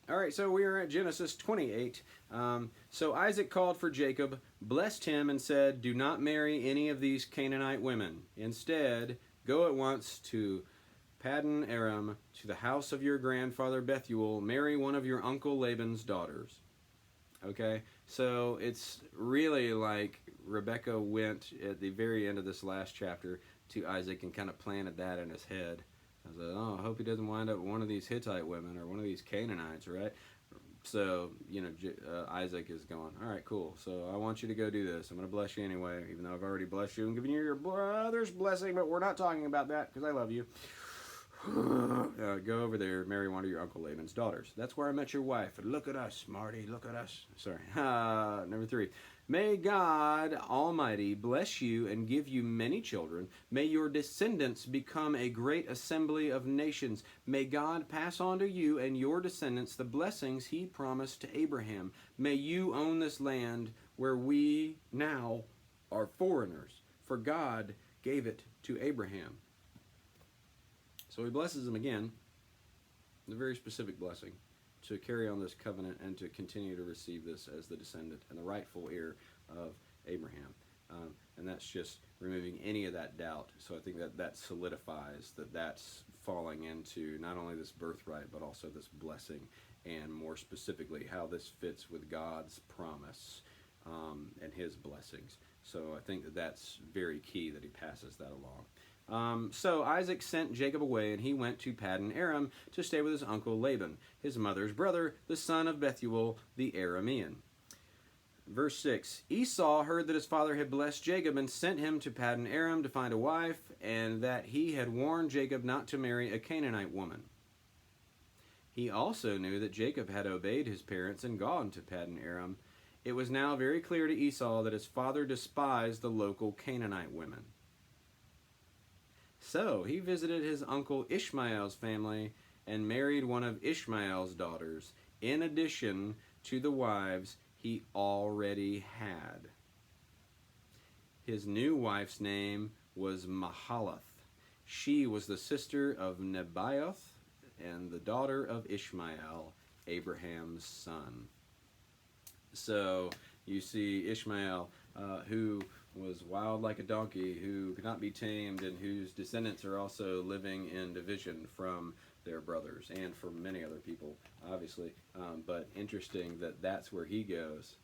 All right, so we are at Genesis 28. So Isaac called for Jacob, blessed him, and said, "Do not marry any of these Canaanite women. Instead, go at once to Paddan Aram, to the house of your grandfather Bethuel. Marry one of your uncle Laban's daughters." Okay, so it's really like Rebecca went at the very end of this last chapter to Isaac and kind of planted that in his head. I was like, oh, I hope he doesn't wind up with one of these Hittite women or one of these Canaanites, right? So, Isaac is going, all right, cool. So I want you to go do this. I'm going to bless you anyway, even though I've already blessed you and given you your brother's blessing, but we're not talking about that because I love you. Go over there, marry one of your Uncle Laban's daughters. That's where I met your wife. Look at us, Marty, look at us. Sorry. Number 3. May God Almighty bless you and give you many children. May your descendants become a great assembly of nations. May God pass on to you and your descendants the blessings he promised to Abraham. May you own this land where we now are foreigners, for God gave it to Abraham. So he blesses him again, a very specific blessing, to carry on this covenant and to continue to receive this as the descendant and the rightful heir of Abraham. And that's just removing any of that doubt. So I think that solidifies that that's falling into not only this birthright, but also this blessing, and more specifically how this fits with God's promise and his blessings. So I think that's very key that he passes that along. So Isaac sent Jacob away, and he went to Paddan Aram to stay with his uncle Laban, his mother's brother, the son of Bethuel the Aramean. Verse 6, Esau heard that his father had blessed Jacob and sent him to Paddan Aram to find a wife, and that he had warned Jacob not to marry a Canaanite woman. He also knew that Jacob had obeyed his parents and gone to Paddan Aram. It was now very clear to Esau that his father despised the local Canaanite women. So he visited his uncle Ishmael's family and married one of Ishmael's daughters, in addition to the wives he already had. His new wife's name was Mahalath. She was the sister of Nebaioth and the daughter of Ishmael, Abraham's son. So you see Ishmael, who was wild like a donkey, who could not be tamed, and whose descendants are also living in division from their brothers and from many other people, obviously. But interesting that that's where he goes.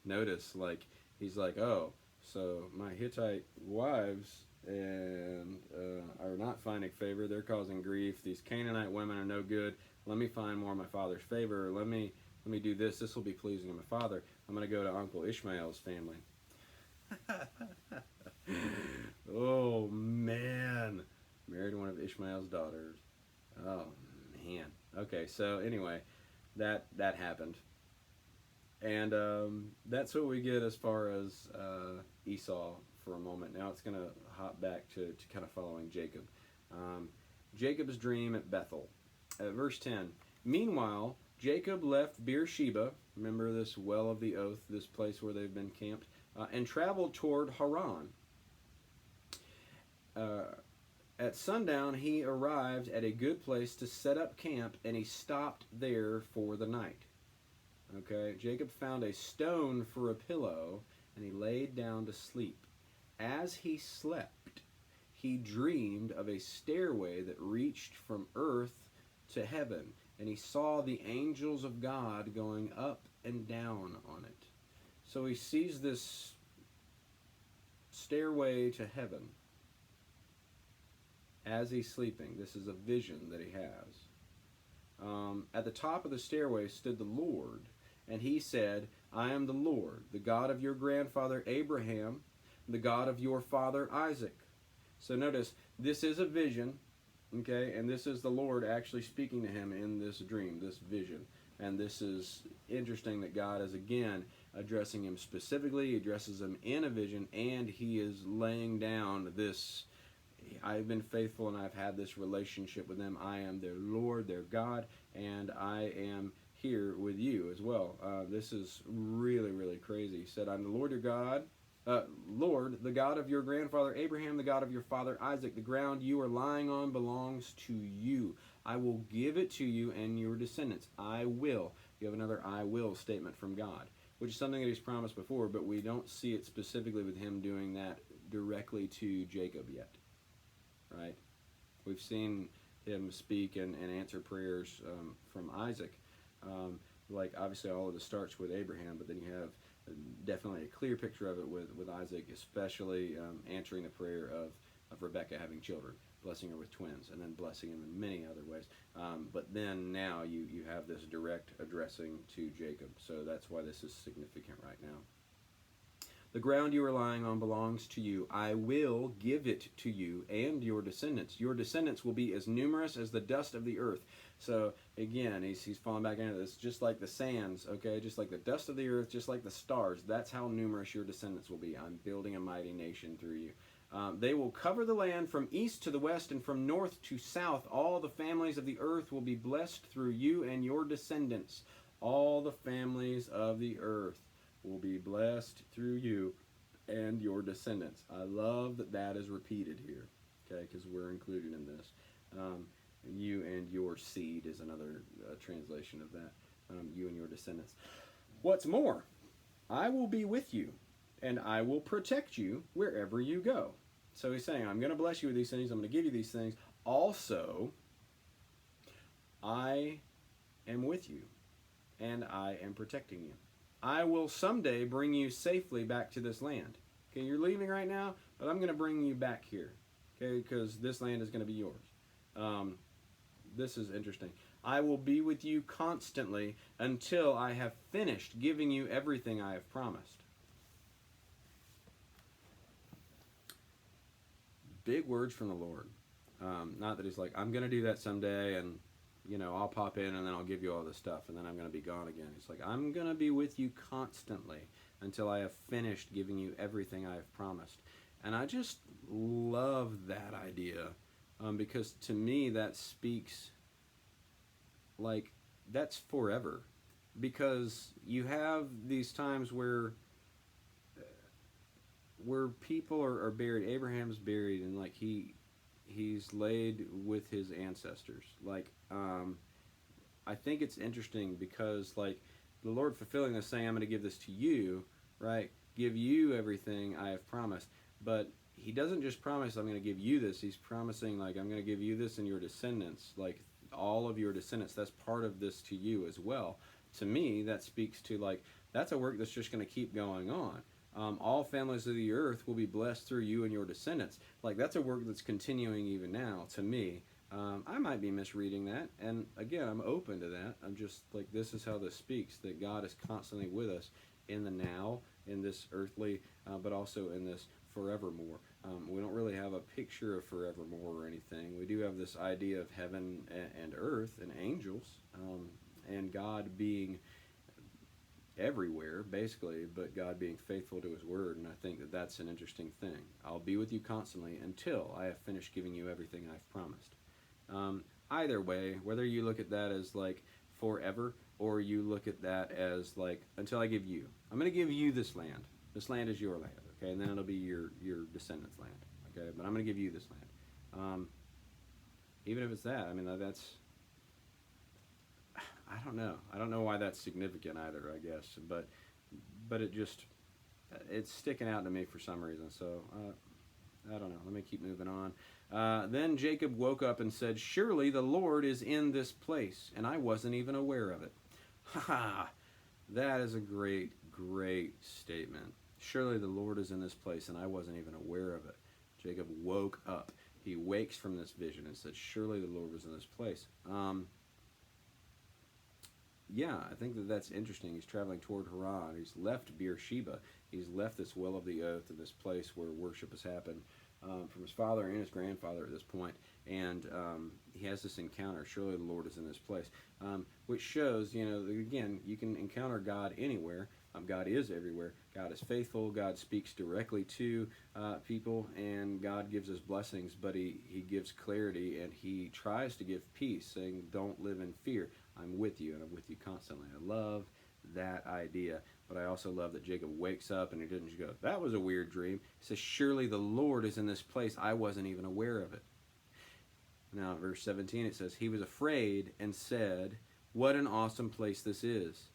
Notice, he's like, oh, so my Hittite wives and are not finding favor. They're causing grief. These Canaanite women are no good. Let me find more of my father's favor. Let me do this. This will be pleasing to my father. I'm going to go to Uncle Ishmael's family. Oh man, married one of Ishmael's daughters. Oh man. Okay, so anyway, that happened, and that's what we get as far as Esau for a moment. Now it's going to hop back to kind of following Jacob. Jacob's dream at Bethel. Verse 10. Meanwhile, Jacob left Beersheba, remember this well of the oath, this place where they've been camped, and traveled toward Haran. At sundown, he arrived at a good place to set up camp, and he stopped there for the night. Okay, Jacob found a stone for a pillow, and he laid down to sleep. As he slept, he dreamed of a stairway that reached from earth to heaven, and he saw the angels of God going up and down on it. So he sees this stairway to heaven as he's sleeping. This is a vision that he has. At the top of the stairway stood the Lord, and he said, I am the Lord, the God of your grandfather Abraham, the God of your father Isaac. So notice, this is a vision, okay, and this is the Lord actually speaking to him in this dream, this vision. And this is interesting that God is again addressing him specifically. He addresses him in a vision, and he is laying down this, I've been faithful and I've had this relationship with them. I am their Lord, their God, and I am here with you as well. This is really, really crazy. He said, I'm the Lord your God Lord, the God of your grandfather Abraham, the God of your father Isaac, the ground you are lying on belongs to you. I will give it to you and your descendants. I will. You have another I will statement from God, which is something that he's promised before, but we don't see it specifically with him doing that directly to Jacob yet, right? We've seen him speak and answer prayers from Isaac. Like, obviously, all of this starts with Abraham, but then you have definitely a clear picture of it with Isaac, especially answering the prayer of Rebekah having children, blessing her with twins, and then blessing him in many other ways. But then now you have this direct addressing to Jacob, so that's why this is significant right now. The ground you are lying on belongs to you. I will give it to you and your descendants. Your descendants will be as numerous as the dust of the earth. So again, he's falling back into this, just like the sands, okay, just like the dust of the earth, just like the stars. That's how numerous your descendants will be. I'm building a mighty nation through you. They will cover the land from east to the west and from north to south. All the families of the earth will be blessed through you and your descendants. All the families of the earth will be blessed through you and your descendants. I love that that is repeated here, okay, because we're included in this. You and your seed is another translation of that. You and your descendants. What's more, I will be with you, and I will protect you wherever you go. So he's saying, I'm going to bless you with these things. I'm going to give you these things. Also, I am with you, and I am protecting you. I will someday bring you safely back to this land. Okay, you're leaving right now, but I'm going to bring you back here. Okay, because this land is going to be yours. This is interesting. I will be with you constantly until I have finished giving you everything I have promised. Big words from the Lord. Not that he's like, I'm going to do that someday, and I'll pop in and then I'll give you all this stuff and then I'm going to be gone again. He's like, I'm going to be with you constantly until I have finished giving you everything I have promised. And I just love that idea because to me that speaks like that's forever. Because you have these times where people are buried. Abraham's buried and like he's laid with his ancestors. Like, I think it's interesting because, like, the Lord fulfilling this, saying, I'm going to give this to you, right? Give you everything I have promised. But he doesn't just promise, I'm going to give you this. He's promising, like, I'm going to give you this and your descendants, like, all of your descendants. That's part of this to you as well. To me, that speaks to, like, that's a work that's just going to keep going on. All families of the earth will be blessed through you and your descendants. Like, that's a work that's continuing even now, to me. I might be misreading that, and again, I'm open to that. I'm just, like, this is how this speaks, that God is constantly with us in the now, in this earthly, but also in this forevermore. We don't really have a picture of forevermore or anything. We do have this idea of heaven and earth and angels, and God being everywhere, basically, but God being faithful to his word, and I think that that's an interesting thing. I'll be with you constantly until I have finished giving you everything I've promised. Either way, whether you look at that as like forever, or you look at that as like until I give you. I'm going to give you this land. This land is your land, okay? And then it'll be your descendants' land, okay? But I'm going to give you this land. Even if it's that, I mean, that's... I don't know. I don't know why that's significant either, I guess. But it just, it's sticking out to me for some reason. So, I don't know. Let me keep moving on. Then Jacob woke up and said, surely the Lord is in this place, and I wasn't even aware of it. Ha ha! That is a great, great statement. Surely the Lord is in this place, and I wasn't even aware of it. Jacob woke up. He wakes from this vision and said, surely the Lord was in this place. Yeah, I think that's interesting. He's traveling toward Haran. He's left Beersheba. He's left this well of the oath and this place where worship has happened from his father and his grandfather at this point. And he has this encounter. Surely the Lord is in this place. Which shows, again, you can encounter God anywhere. God is everywhere. God is faithful. God speaks directly to people. And God gives us blessings. But he gives clarity and he tries to give peace, saying, don't live in fear. I'm with you, and I'm with you constantly. I love that idea. But I also love that Jacob wakes up and he doesn't just go, that was a weird dream. He says, surely the Lord is in this place. I wasn't even aware of it. Now, verse 17, it says, he was afraid and said, what an awesome place this is.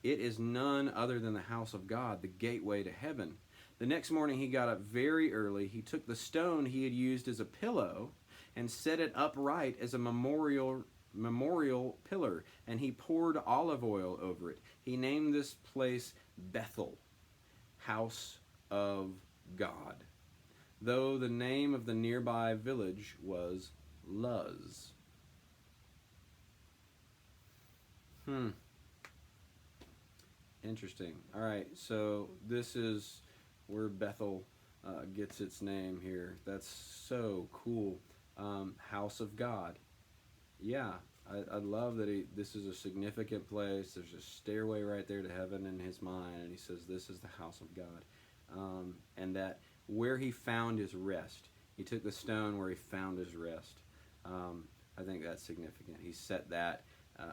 It is none other than the house of God, the gateway to heaven. The next morning he got up very early. He took the stone he had used as a pillow and set it upright as a memorial pillar, and he poured olive oil over it. He named this place Bethel, house of God, though the name of the nearby village was Luz. Interesting. All right, so this is where Bethel gets its name here. That's so cool. House of God. Yeah, I love that this is a significant place. There's a stairway right there to heaven in his mind, and he says this is the house of God. And that where he found his rest. He took the stone where he found his rest. I think that's significant. He set that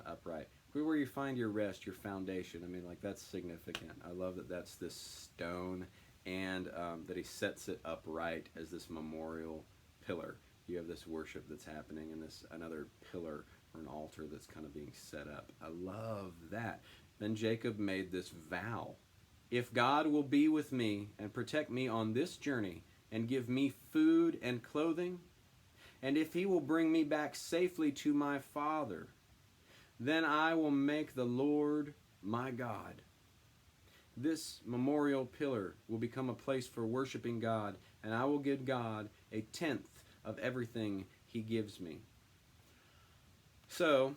upright. Where you find your rest, your foundation. I mean, like, that's significant. I love that that's this stone, and that he sets it upright as this memorial pillar. You have this worship that's happening, and this another pillar or an altar that's kind of being set up. I love that. Then Jacob made this vow. If God will be with me and protect me on this journey and give me food and clothing, and if he will bring me back safely to my father, then I will make the Lord my God. This memorial pillar will become a place for worshiping God, and I will give God a tenth of everything he gives me. So,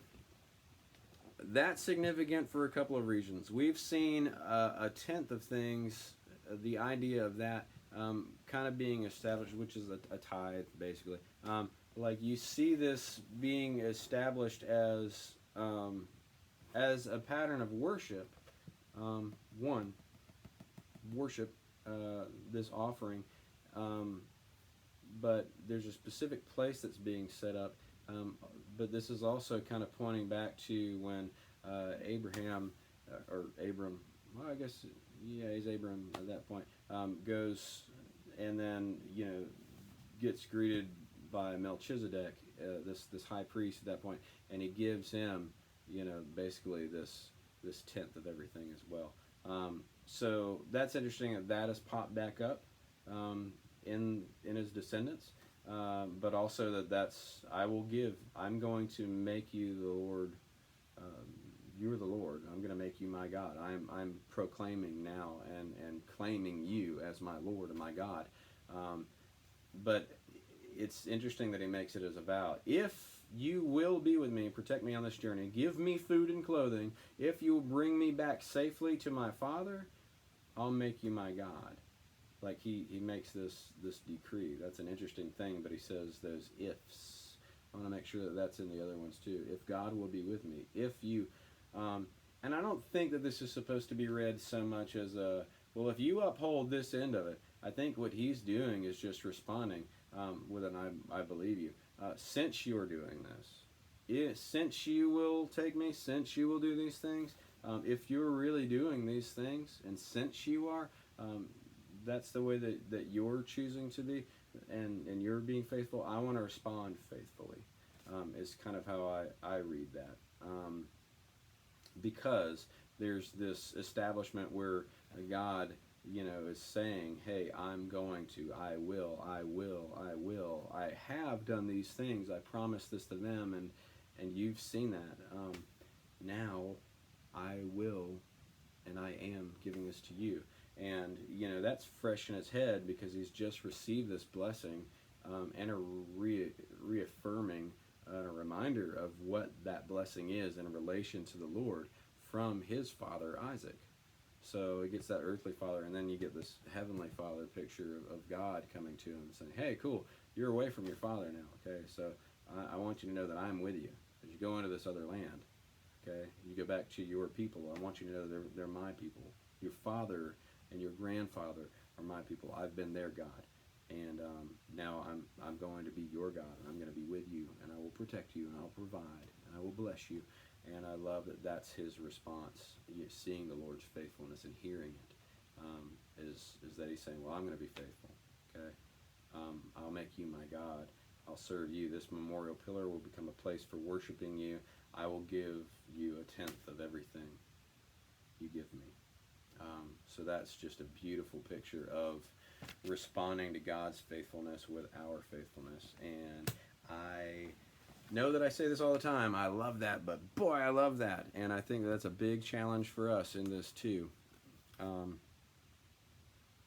that's significant for a couple of reasons. We've seen a tenth of things, the idea of that kind of being established, which is a tithe, basically. Like, you see this being established as a pattern of worship. Worship, this offering, but there's a specific place that's being set up. But this is also kind of pointing back to when Abram, well, I guess, yeah, he's Abram at that point, goes and then, gets greeted by Melchizedek, this high priest at that point, and he gives him, basically this tenth of everything as well. So that's interesting that has popped back up in his descendants, but also that's I'm going to make you the Lord. You're the Lord. I'm going to make you my God. I'm proclaiming now and claiming you as my Lord and my God. But it's interesting that he makes it as a vow. If you will be with me and protect me on this journey, give me food and clothing, if you will bring me back safely to my father, I'll make you my God. Like, he makes this decree. That's an interesting thing, but he says those ifs. I want to make sure that that's in the other ones too. If God will be with me, if you, and I don't think that this is supposed to be read so much as well, if you uphold this end of it. I think what he's doing is just responding with an I believe you. Since you are doing this, since you will take me, since you will do these things, if you're really doing these things, and since you are, that's the way that you're choosing to be, and you're being faithful, I want to respond faithfully, is kind of how I read that. Because there's this establishment where God, is saying, hey, I will, I have done these things, I promised this to them, and you've seen that. Now I will, and I am giving this to you. And, that's fresh in his head because he's just received this blessing, and a reaffirming, a reminder of what that blessing is in relation to the Lord from his father Isaac. So he gets that earthly father, and then you get this heavenly father picture of God coming to him and saying, hey, cool, you're away from your father now, okay? So I want you to know that I'm with you as you go into this other land, okay? You go back to your people. I want you to know they're my people. Your father and your grandfather are my people. I've been their God. And now I'm going to be your God, and I'm going to be with you, and I will protect you, and I'll provide, and I will bless you. And I love that that's his response. Seeing the Lord's faithfulness and hearing it is that he's saying, well, I'm going to be faithful. Okay, I'll make you my God. I'll serve you. This memorial pillar will become a place for worshiping you. I will give you a tenth of everything you give me. So that's just a beautiful picture of responding to God's faithfulness with our faithfulness. And I know that I say this all the time. I love that, but boy, I love that. And I think that's a big challenge for us in this too.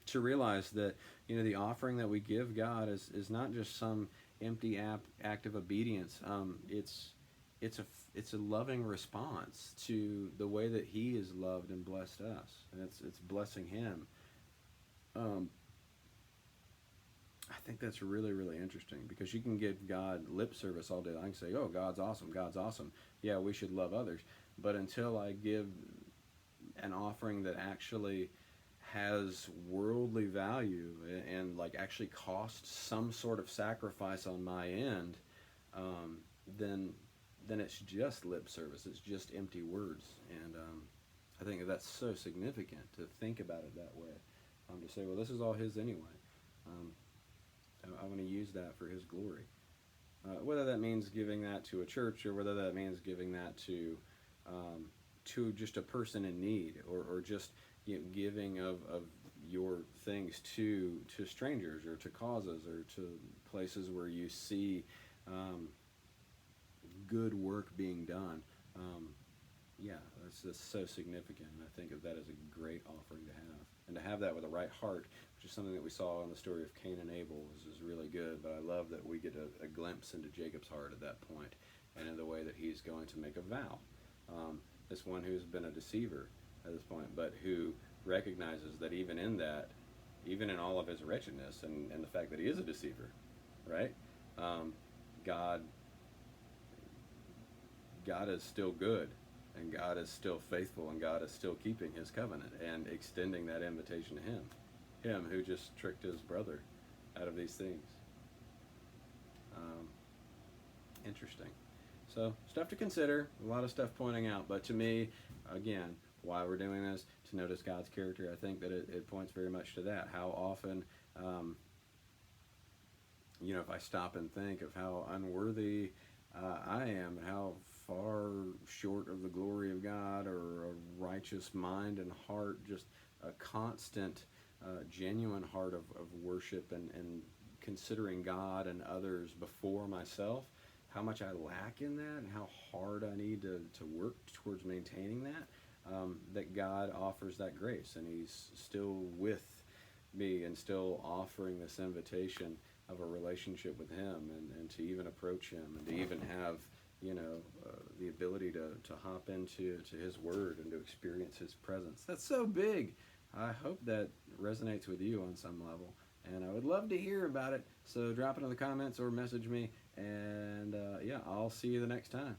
To realize that, the offering that we give God is not just some empty act of obedience. It's a loving response to the way that He has loved and blessed us, and it's blessing Him. I think that's really, really interesting, because you can give God lip service all day long and say, oh, God's awesome, God's awesome. Yeah, we should love others. But until I give an offering that actually has worldly value and like actually costs some sort of sacrifice on my end, then it's just lip service. It's just empty words. And I think that's so significant to think about it that way. To say, well, this is all His anyway. I want to use that for His glory. Whether that means giving that to a church, or whether that means giving that to just a person in need, or just giving of your things to strangers, or to causes, or to places where you see good work being done. That's just so significant, and I think that is a great offering to have. And to have that with a right heart, which is something that we saw in the story of Cain and Abel, is really good. But I love that we get a glimpse into Jacob's heart at that point, and in the way that he's going to make a vow. This one who's been a deceiver at this point, but who recognizes that even in that, even in all of his wretchedness, and the fact that he is a deceiver, right? God is still good, and God is still faithful, and God is still keeping His covenant and extending that invitation to him who just tricked his brother out of these things. Interesting. So, stuff to consider, a lot of stuff pointing out, but to me, again, why we're doing this, to notice God's character, I think that it points very much to that. How often, if I stop and think of how unworthy I am, and how far short of the glory of God, or a righteous mind and heart, just a constant, genuine heart of worship and considering God and others before myself, how much I lack in that, and how hard I need to work towards maintaining that, that God offers that grace, and He's still with me, and still offering this invitation of a relationship with Him, and to even approach Him, and to even have the ability to hop into His Word and to experience His presence. That's so big. I hope that resonates with you on some level, and I would love to hear about it. So drop it in the comments or message me, and I'll see you the next time.